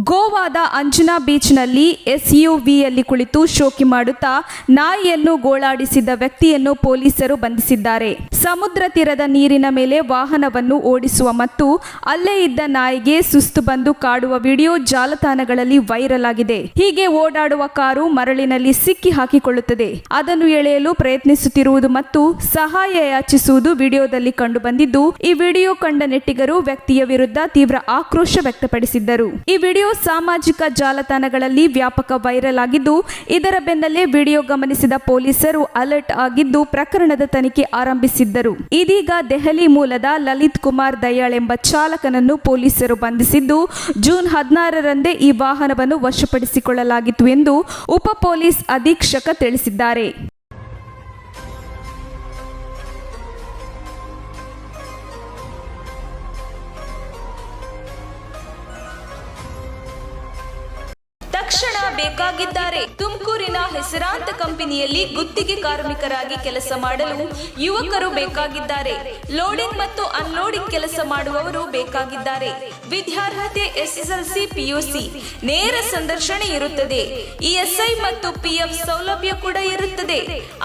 ಗೋವಾದ ಅಂಜನಾ ಬೀಚ್ನಲ್ಲಿ ಎಸ್ಯುವಿಯಲ್ಲಿ ಕುಳಿತು ಶೋಕಿ ಮಾಡುತ್ತಾ ನಾಯಿಯನ್ನು ಗೋಳಾಡಿಸಿದ ವ್ಯಕ್ತಿಯನ್ನು ಪೊಲೀಸರು ಬಂಧಿಸಿದ್ದಾರೆ. ಸಮುದ್ರ ತೀರದ ನೀರಿನ ಮೇಲೆ ವಾಹನವನ್ನು ಓಡಿಸುವ ಮತ್ತು ಅಲ್ಲೇ ಇದ್ದ ನಾಯಿಗೆ ಸುಸ್ತು ಬಂದು ಕಾಡುವ ವಿಡಿಯೋ ಜಾಲತಾಣಗಳಲ್ಲಿ ವೈರಲ್ ಆಗಿದೆ. ಹೀಗೆ ಓಡಾಡುವ ಕಾರು ಮರಳಿನಲ್ಲಿ ಸಿಕ್ಕಿ ಹಾಕಿಕೊಳ್ಳುತ್ತದೆ. ಅದನ್ನು ಎಳೆಯಲು ಪ್ರಯತ್ನಿಸುತ್ತಿರುವುದು ಮತ್ತು ಸಹಾಯ ಯಾಚಿಸುವುದು ವಿಡಿಯೋದಲ್ಲಿ ಕಂಡುಬಂದಿದ್ದು, ಈ ವಿಡಿಯೋ ಕಂಡ ನೆಟ್ಟಿಗರು ವ್ಯಕ್ತಿಯ ವಿರುದ್ಧ ತೀವ್ರ ಆಕ್ರೋಶ ವ್ಯಕ್ತಪಡಿಸಿದ್ದರು. ಈ ವಿಡಿಯೋ ಸಾಮಾಜಿಕ ಜಾಲತಾಣಗಳಲ್ಲಿ ವ್ಯಾಪಕ ವೈರಲ್ ಆಗಿದ್ದು, ಇದರ ಬೆನ್ನಲ್ಲೇ ವಿಡಿಯೋ ಗಮನಿಸಿದ ಪೊಲೀಸರು ಅಲರ್ಟ್ ಆಗಿದ್ದು ಪ್ರಕರಣದ ತನಿಖೆ ಆರಂಭಿಸಿದ್ದರು. ಇದೀಗ ದೆಹಲಿ ಮೂಲದ ಲಲಿತ್ ಕುಮಾರ್ ದಯಾಳ್ ಎಂಬ ಚಾಲಕನನ್ನು ಪೊಲೀಸರು ಬಂಧಿಸಿದ್ದು, ಜೂನ್ 16ರಂದೇ ಈ ವಾಹನವನ್ನು ವಶಪಡಿಸಿಕೊಳ್ಳಲಾಗಿತ್ತು ಎಂದು ಉಪ ಪೊಲೀಸ್ ಅಧೀಕ್ಷಕ ತಿಳಿಸಿದ್ದಾರೆ. ತಕ್ಷಣ ಬೇಕಾಗಿದ್ದಾರೆ. ತುಮಕೂರಿನ ಹೆಸರಾಂತ ಕಂಪನಿಯಲ್ಲಿ ಗುತ್ತಿಗೆ ಕಾರ್ಮಿಕರಾಗಿ ಕೆಲಸ ಮಾಡಲು ಯುವಕರು ಬೇಕಾಗಿದ್ದಾರೆ. ಲೋಡಿಂಗ್ ಮತ್ತು ಅನ್ಲೋಡಿಂಗ್ ಕೆಲಸ ಮಾಡುವವರು ಬೇಕಾಗಿದ್ದಾರೆ. ವಿದ್ಯಾರ್ಹತೆ ಎಸ್ಎಸ್ಎಲ್ಸಿ ಪಿಯುಸಿ. ನೇರ ಸಂದರ್ಶನ ಇರುತ್ತದೆ. ಇಎಸ್ಐ ಮತ್ತು ಪಿಎಫ್ ಸೌಲಭ್ಯ ಕೂಡ ಇರುತ್ತದೆ.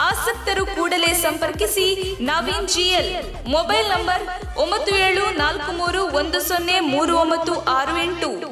ಆಸಕ್ತರು ಕೂಡಲೇ ಸಂಪರ್ಕಿಸಿ. ನವೀನ್ ಜಿಎಲ್. Mobile number 9743103968.